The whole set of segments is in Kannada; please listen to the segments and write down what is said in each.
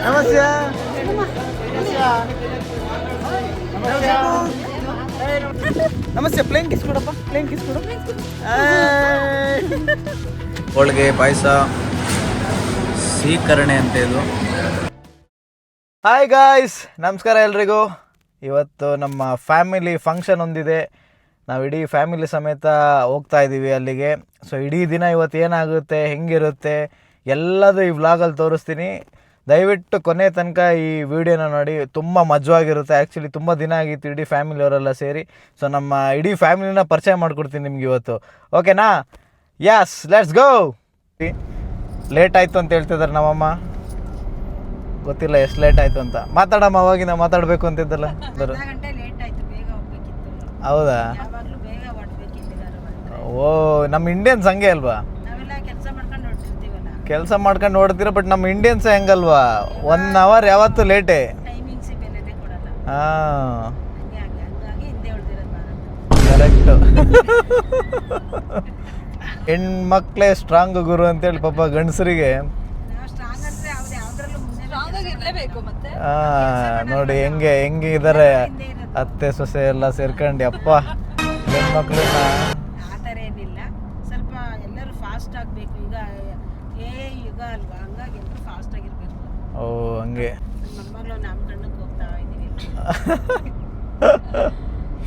ನಮಸ್ತೆ ನಮಸ್ತೆ. ಪ್ಲೇನ್ ಕಿಸ್ ಕೊಡಪ್ಪ, ಪ್ಲೇನ್ ಕಿಸ್ ಕೊಡು. ಹೋಳಿಗೆ ಪಾಯಸ ಸೀಕರಣೆ ಅಂತ ಇದು. ಹಾಯ್ ಗಾಯ್ಸ್, ನಮಸ್ಕಾರ ಎಲ್ರಿಗೂ. ಇವತ್ತು ನಮ್ಮ ಫ್ಯಾಮಿಲಿ ಫಂಕ್ಷನ್ ಒಂದಿದೆ. ನಾವು ಇಡೀ ಫ್ಯಾಮಿಲಿ ಸಮೇತ ಹೋಗ್ತಾ ಇದ್ದೀವಿ ಅಲ್ಲಿಗೆ. ಸೊ ಇಡೀ ದಿನ ಇವತ್ತು ಏನಾಗುತ್ತೆ, ಹೆಂಗಿರುತ್ತೆ ಎಲ್ಲದೂ ಈ ವ್ಲಾಗಲ್ಲಿ ತೋರಿಸ್ತೀನಿ. ದಯವಿಟ್ಟು ಕೊನೆ ತನಕ ಈ ವಿಡಿಯೋನ ನೋಡಿ, ತುಂಬ ಮಜವಾಗಿರುತ್ತೆ. ಆ್ಯಕ್ಚುಲಿ ತುಂಬ ದಿನ ಆಗಿತ್ತು ಇಡೀ ಫ್ಯಾಮಿಲಿಯವರೆಲ್ಲ ಸೇರಿ. ಸೊ ನಮ್ಮ ಇಡೀ ಫ್ಯಾಮಿಲಿನ ಪರಿಚಯ ಮಾಡಿಕೊಡ್ತೀನಿ ನಿಮ್ಗೆ ಇವತ್ತು, ಓಕೆನಾ? Yes, let's go. ಲೇಟ್ ಆಯಿತು ಅಂತ ಹೇಳ್ತಿದ್ದಾರೆ ನಮ್ಮಮ್ಮ. ಗೊತ್ತಿಲ್ಲ ಎಷ್ಟು ಲೇಟ್ ಆಯಿತು ಅಂತ. ಮಾತಾಡಮ್ಮ, ಅವಾಗಿಂದ ಮಾತಾಡಬೇಕು ಅಂತಿದ್ದಲ್ಲ. ಹೌದಾ? ಓ, ನಮ್ಮ ಇಂಡಿಯನ್ಸ್ ಹಂಗೆ ಅಲ್ವಾ? ಕೆಲಸ ಮಾಡ್ಕೊಂಡು ನೋಡ್ತೀರ, ಬಟ್ ನಮ್ಮ ಇಂಡಿಯನ್ಸ್ ಹೆಂಗಲ್ವಾ, 1 ಅವರ್ ಯಾವತ್ತೂ ಲೇಟೇ. ಹಾಂ, ಕರೆಕ್ಟು. ಹೆಣ್ಮಕ್ಳೇ ಸ್ಟ್ರಾಂಗ್ ಗುರು ಅಂತೇಳಿ ಪಾಪ ಗಂಡಸರಿಗೆ. ಹಾಂ, ನೋಡಿ ಹೆಂಗೆ ಇದ್ದಾರೆ ಅತ್ತೆ ಸೊಸೆ ಎಲ್ಲ ಸೇರ್ಕೊಂಡು. ಅಪ್ಪ, ಹೆಣ್ಮಕ್ಳನ್ನ ಸ್ವಲ್ಪ ಎಲ್ಲರೂ ಫಾಸ್ಟ್ ಆಗಬೇಕು. ಈಗ ಯುಗ ಅಲ್ವಾ, ಹಂಗಾಗಿ ಎಲ್ಲರೂ ಫಾಸ್ಟ್ ಆಗಿರ್ಬೇಕು. ಓ, ಹಂಗೆ. ಮೊಮ್ಮಗಳು ನಮ್ಮ ಕಣ್ಣಕ್ಕೆ ಹೋಗ್ತಾ ಇದ್ದೀವಿ.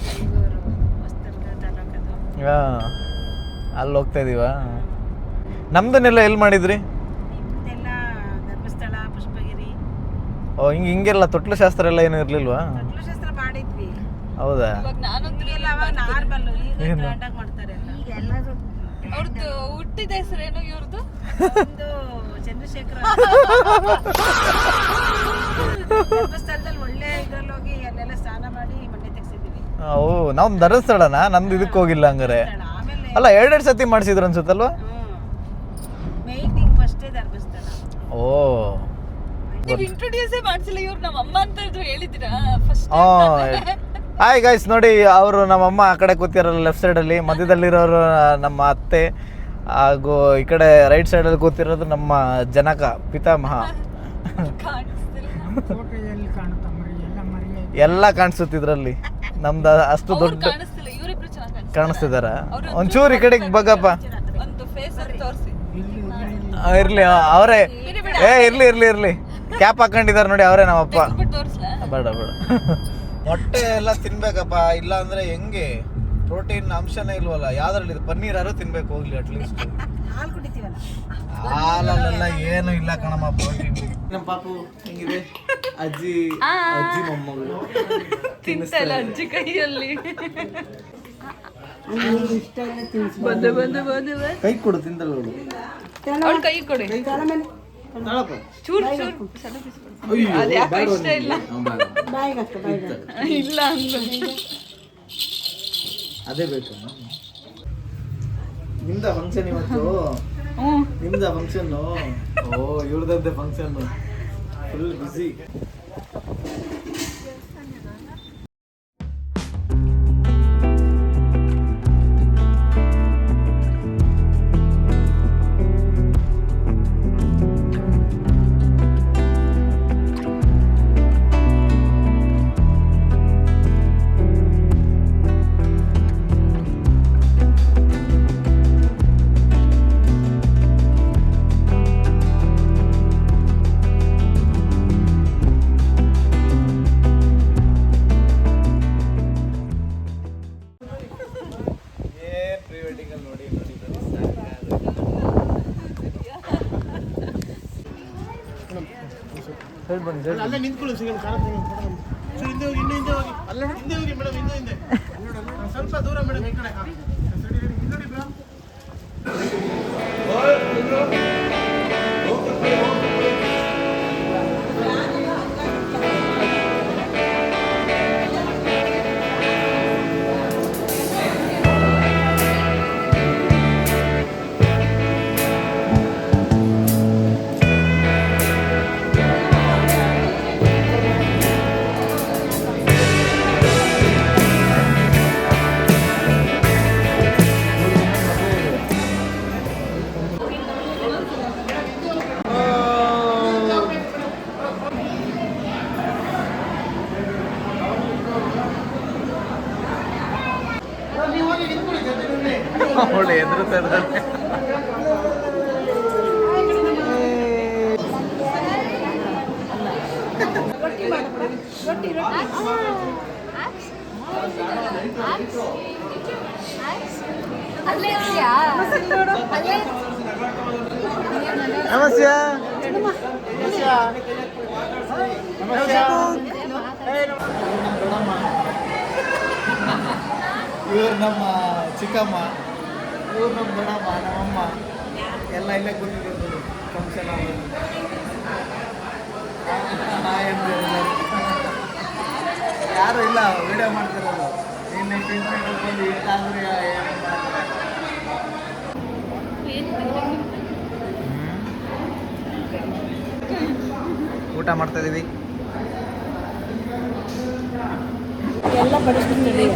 ಬೆಂಗಳೂರು ಹೊಸದುರ್ಗ ತಾಲೂಕದು. ಹಾಂ, ಅಲ್ಲಿ ಹೋಗ್ತಾ ಇದೀವ. ನಮ್ದನ್ನೆಲ್ಲ ಎಲ್ಲಿ ಮಾಡಿದ್ರಿ? ನಿಮ್ದೆಲ್ಲ ಧರ್ಮಸ್ಥಳ, ಪುಷ್ಪಗಿರಿ. ಓ, ಹಿಂಗೆಲ್ಲ ತೊಟ್ಲು ಶಾಸ್ತ್ರ ಎಲ್ಲ ಏನು ಇರಲಿಲ್ವಾ? ತೊಟ್ಲು ಶಾಸ್ತ್ರ ಮಾಡಿದ್ವಿ. ಹೌದಾ? ಈಗೆಲ್ಲ ಅವಾಗ ನಾರ್ಮಲ್, ಈಗ ಗ್ರ್ಯಾಂಡ್ ಆಗಿ ಮಾಡ್ತಾರೆ ಎಲ್ಲ. ಈಗ ಎಲ್ಲರೂ ಅವ್ರದ್ದು ಹುಟ್ಟಿದ ಹೆಸರೇನು ಇವ್ರದ್ದು? ಒಂದು ಚಂದ್ರಶೇಖರ. ಧರ್ಮಸ್ಥಳದಲ್ಲಿ ಒಳ್ಳೆ ಇದ್ರಲ್ಲಿ ಹೋಗಿ ಅಲ್ಲೆಲ್ಲ ಸ್ನಾನ ಮಾಡಿ ಮಣ್ಣೆ ತೆಗ್ಸಿದೀವಿ. ಓ, ನಾವು ಧರ್ಮಸ್ಥಳನಾ? ನಮ್ದು ಇದಕ್ಕೆ ಹೋಗಿಲ್ಲ ಹಂಗಾರೆ. ಆಮೇಲೆ ಅಲ್ಲ, 2 ಸತಿ ಮಾಡಿಸಿದ್ರು ಅನ್ಸುತ್ತಲ್ವಾ? ಮೈಟಿಂಗ್ ಫಸ್ಟೇ ಧರ್ಮಸ್ಥಳ. ಓ, ನೀವು ಇಂಟ್ರೊಡ್ಯೂಸೇ ಮಾಡಿಸಿಲ್ಲ. ಇವ್ರು ನಮ್ಮ ಅಮ್ಮ ಅಂತ ಹೇಳಿದ್ದೀರಾ ಫಸ್ಟ್? ಹಾಯ್ ಗೈಸ್, ನೋಡಿ ಅವರು ನಮ್ಮಮ್ಮ ಆ ಕಡೆ ಕೂತಿರಲ್ಲ ಲೆಫ್ಟ್ ಸೈಡಲ್ಲಿ, ಮಧ್ಯದಲ್ಲಿರೋರು ನಮ್ಮ ಅತ್ತೆ, ಹಾಗೂ ಈ ಕಡೆ ರೈಟ್ ಸೈಡಲ್ಲಿ ಕೂತಿರೋದು ನಮ್ಮ ಜನಕ ಪಿತಾಮಹ. ಎಲ್ಲ ಕಾಣಿಸುತ್ತಿದ್ರಲ್ಲಿ. ನಮ್ದು ಅಷ್ಟು ದೊಡ್ಡ ಕಾಣಿಸ್ತಿದಾರ? ಒಂಚೂರು ಈ ಕಡೆಗೆ ಬಗ್ಗಪ್ಪ. ಇರ್ಲಿ, ಅವರೇ. ಇರ್ಲಿ ಕ್ಯಾಪ್ ಹಾಕೊಂಡಿದ್ದಾರೆ ನೋಡಿ, ಅವರೇ ನಮ್ಮಪ್ಪ. ಬೇಡ. ಮೊಟ್ಟೆ ಎಲ್ಲ ತಿನ್ಬೇಕಪ್ಪ, ಇಲ್ಲ ಅಂದ್ರೆ ಹೆಂಗೆ? ಪ್ರೋಟೀನ್ ಅಂಶನೇ ಇಲ್ವಲ್ಲ ಯಾವ್ದ್ರಲ್ಲಿ. ಪನ್ನೀರ್ ಯಾರು ತಿನ್ಬೇಕು, ಹೋಗ್ಲಿ ಅಟ್ಲೀಸ್ಟ್. ಹಾಲು ಕುಡಿತೀವಲ್ಲ, ಹಾಲಲ್ಲೆಲ್ಲ ಏನು ಇಲ್ಲ ಕಣಮ್ಮ ಪ್ರೋಟೀನ್. ನಮ್ಮ ಪಾಪು ಹೆಂಗಿದೆ? ಅಜ್ಜಿ ಮೊಮ್ಮಗಳು ತಿಂತಲ್ಲ ಅಜ್ಜಿ ಕೈಯಲ್ಲಿ. ಕೈ ಕೊಡು, ತಿಂದಳು. ಕೈ ಕೊಡಿ, ಚೂರು ಅದ್ಯಾಕೆ ಇಷ್ಟ ಇಲ್ಲ ಇಲ್ಲ ಅಂದ್ರೆ ಅದೇ ಬೇಕು. ನಿಮ್ದ ಫಂಕ್ಷನ್ ಇವತ್ತು? ನಿಮ್ದ ಫಂಕ್ಷನ್? ಓ, ಇವ್ರದ್ದೇ ಫಂಕ್ಷನ್, ಫುಲ್ ಬಿಸಿ. ಅಲ್ಲೇ ನಿಂತ್ಕೊಳ್ಳಿ, ಸಿಗಲ್ಲ ಕಾರ ಹಿಂದೆ ಹೋಗಿ, ಹಿಂದೆ ಹೋಗಿ, ಅಲ್ಲ ಹಿಂದೆ ಹೋಗಿ ಮೇಡಮ್, ಹಿಂದೆ ಸ್ವಲ್ಪ ದೂರ ಮೇಡಮ್, ಈ ಕಡೆ. ನೋಡಿ ಮೇಡಮ್. ಅವಳು ಎದುರುತ್ತಾ ಇದ್ದಾಳೆ. ನಮಸ್ತೆ. ಇವ್ರು ನಮ್ಮ ಚಿಕ್ಕಮ್ಮ, ಇವ್ರು ನಮ್ಮ ದೊಡ್ಡಮ್ಮ, ನಮ್ಮಮ್ಮ ಎಲ್ಲ ಇಲ್ಲೇ ಕೂತಿದ್ದೀವಿ ಫಂಕ್ಷನ್ ಯಾರು ಇಲ್ಲ, ವಿಡಿಯೋ ಮಾಡ್ತಿರೋದು. ನಿನ್ನೆ ಬಂದು ಇಷ್ಟಾದ್ರೆ ಊಟ ಮಾಡ್ತಾ ಇದೀವಿ. ಎಲ್ಲ ಬಡಿಸ್ತೀನಿ.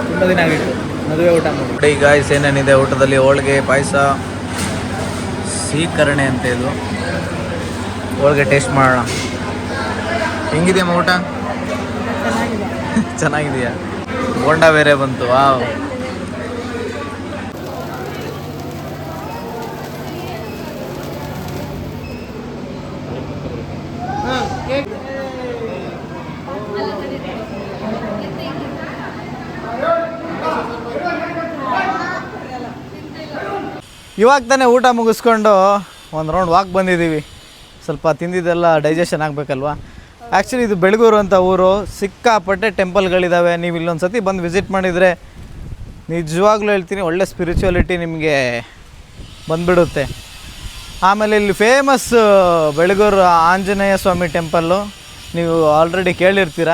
ತುಂಬ ದಿನ ಆಗಿತ್ತು ಮದುವೆ ಊಟ ಮಾಡಿ. ಈಗ ಏನೇನಿದೆ ಊಟದಲ್ಲಿ, ಹೋಳಿಗೆ, ಪಾಯಸ, ಸೀಕರಣೆ ಅಂತ ಇದು. ಹೋಳಿಗೆ ಟೇಸ್ಟ್ ಮಾಡೋಣ. ಹೆಂಗಿದೆಯಮ್ಮ ಊಟ? ಚೆನ್ನಾಗಿದೆಯಾ? ಬೋಂಡ ಬೇರೆ ಬಂತು. ವಾವ್. ಇವಾಗ ತಾನೇ ಊಟ ಮುಗಿಸ್ಕೊಂಡು ಒಂದು ರೌಂಡ್ ವಾಕ್ ಬಂದಿದ್ದೀವಿ. ಸ್ವಲ್ಪ ತಿಂದಿದ್ದೆಲ್ಲ ಡೈಜೆಷನ್ ಆಗಬೇಕಲ್ವಾ. ಆ್ಯಕ್ಚುಲಿ ಇದು ಬೆಳಗೂರು ಅಂತ ಊರು, ಸಿಕ್ಕಾಪಟ್ಟೆ ಟೆಂಪಲ್ಗಳಿದ್ದಾವೆ. ನೀವು ಇಲ್ಲೊಂದು ಸತಿ ಬಂದು ವಿಸಿಟ್ ಮಾಡಿದರೆ ನಿಜವಾಗ್ಲೂ ಹೇಳ್ತೀನಿ, ಒಳ್ಳೆ ಸ್ಪಿರಿಚುಯಾಲಿಟಿ ನಿಮಗೆ ಬಂದುಬಿಡುತ್ತೆ. ಆಮೇಲೆ ಇಲ್ಲಿ ಫೇಮಸ್ ಬೆಳಗೂರು ಆಂಜನೇಯ ಸ್ವಾಮಿ ಟೆಂಪಲ್ಲು, ನೀವು ಆಲ್ರೆಡಿ ಕೇಳಿರ್ತೀರ.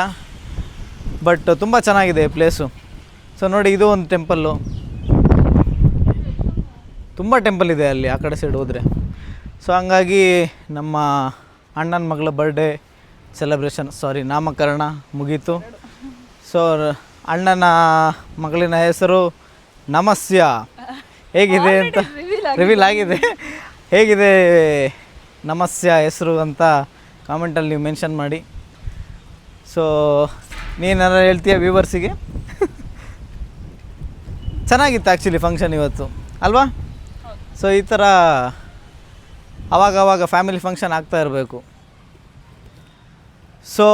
ಬಟ್ ತುಂಬ ಚೆನ್ನಾಗಿದೆ ಪ್ಲೇಸು. ಸೊ ನೋಡಿ, ಇದು ಒಂದು ಟೆಂಪಲ್ಲು. ತುಂಬ ಟೆಂಪಲ್ ಇದೆ ಅಲ್ಲಿ ಆ ಕಡೆ ಸೈಡ್ ಹೋದರೆ. ಸೊ ಹಂಗಾಗಿ ನಮ್ಮ ಅಣ್ಣನ ಮಗಳ ಬರ್ಡೇ ಸೆಲೆಬ್ರೇಷನ್, ನಾಮಕರಣ ಮುಗೀತು. ಸೊ ಅಣ್ಣನ ಮಗಳಿನ ಹೆಸರು ನಮಸ್ಯ. ಹೇಗಿದೆ ಅಂತ ರಿವೀಲ್ ಆಗಿದೆ. ಹೇಗಿದೆ ನಮಸ್ಯ ಹೆಸರು ಅಂತ ಕಾಮೆಂಟಲ್ಲಿ ನೀವು ಮೆನ್ಷನ್ ಮಾಡಿ. ಸೊ ನೀನಾರ ಹೇಳ್ತೀಯ ವ್ಯೂವರ್ಸಿಗೆ? ಚೆನ್ನಾಗಿತ್ತು ಆ್ಯಕ್ಚುಲಿ ಫಂಕ್ಷನ್ ಇವತ್ತು ಅಲ್ವಾ? ಸೊ ಈ ಥರ ಆವಾಗವಾಗ ಫ್ಯಾಮಿಲಿ ಫಂಕ್ಷನ್ ಆಗ್ತಾ ಇರಬೇಕು. ಸೊ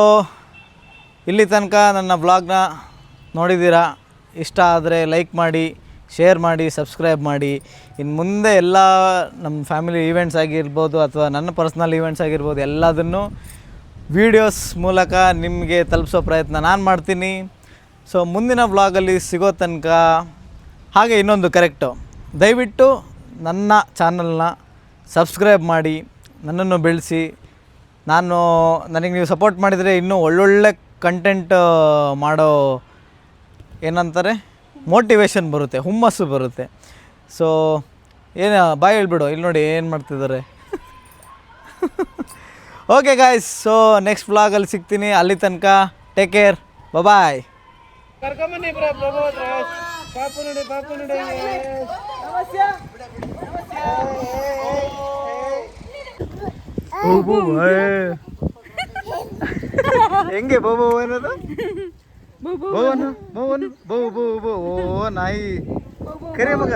ಇಲ್ಲಿ ತನಕ ನನ್ನ ವ್ಲಾಗ್ನ ನೋಡಿದ್ದೀರಾ. ಇಷ್ಟ ಆದರೆ ಲೈಕ್ ಮಾಡಿ, ಶೇರ್ ಮಾಡಿ, ಸಬ್ಸ್ಕ್ರೈಬ್ ಮಾಡಿ. ಇನ್ನು ಮುಂದೆ ಎಲ್ಲ ನಮ್ಮ ಫ್ಯಾಮಿಲಿ ಈವೆಂಟ್ಸ್ ಆಗಿರ್ಬೋದು ಅಥವಾ ನನ್ನ ಪರ್ಸ್ನಲ್ ಈವೆಂಟ್ಸ್ ಆಗಿರ್ಬೋದು, ಎಲ್ಲದನ್ನು ವೀಡಿಯೋಸ್ ಮೂಲಕ ನಿಮಗೆ ತಲುಪಿಸೋ ಪ್ರಯತ್ನ ನಾನು ಮಾಡ್ತೀನಿ. ಸೊ ಮುಂದಿನ ವ್ಲಾಗಲ್ಲಿ ಸಿಗೋ ತನಕ ಹಾಗೆ ಇನ್ನೊಂದು ಕರೆಕ್ಟು, ದಯವಿಟ್ಟು ನನ್ನ ಚಾನಲ್ನ ಸಬ್ಸ್ಕ್ರೈಬ್ ಮಾಡಿ, ನನ್ನನ್ನು ಬೆಳೆಸಿ. ನನಗೆ ನೀವು ಸಪೋರ್ಟ್ ಮಾಡಿದರೆ ಇನ್ನೂ ಒಳ್ಳೊಳ್ಳೆ ಕಂಟೆಂಟ್ ಮಾಡೋ ಏನಂತಾರೆ ಮೋಟಿವೇಶನ್ ಬರುತ್ತೆ, ಹುಮ್ಮಸ್ಸು ಬರುತ್ತೆ. ಸೊ ಏನು ಬಾಯ್ ಹೇಳ್ಬಿಡು, ಇಲ್ಲಿ ನೋಡಿ ಏನು ಮಾಡ್ತಿದ್ದಾರೆ. ಓಕೆ ಗಾಯ್ಸ್, ಸೊ ನೆಕ್ಸ್ಟ್ ವ್ಲಾಗಲ್ಲಿ ಸಿಗ್ತೀನಿ. ಅಲ್ಲಿ ತನಕ ಟೇಕ್ ಕೇರ್, ಬಾಯ್. ಕರ್ಕೊಂಬನ್ನಿ ಪ್ರಭು ಹತ್ರ. ಪಾಪು ನೋಡಿ, ಪಾಪು ನೋಡಿ. ಹೆಂಗೆ ಬೋಬೋ ಅನ್ನೋದು? ಓ ನಾಯಿ ಕರೆ ಮಗ.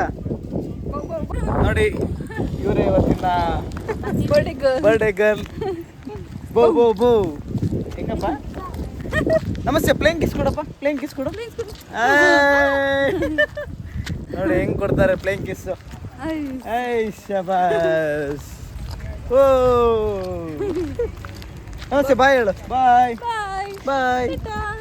ನೋಡಿ, ಇವರೇ ಇವತ್ತಿನ ಬರ್ಡೇ ಗರ್ಲ್. ಬೋ ಹೆಂಗಪ್ಪ? ನಮಸ್ತೆ. ಪ್ಲೇನ್ ಕಿಸ್ ಕೊಡಪ್ಪ, ಪ್ಲೇನ್ ಕಿಸ್ ಕೊಡು. ನೋಡಿ ಹೆಂಗೆ ಕೊಡ್ತಾರೆ ಪ್ಲೇನ್ ಕಿಸ್ಸು. ಶಬಾಸ್. ಓ ನಮಸ್ತೆ. ಬಾಯ್ ಹೇಳು. ಬಾಯ್ ಬಾಯ್ ಬಾಯ್.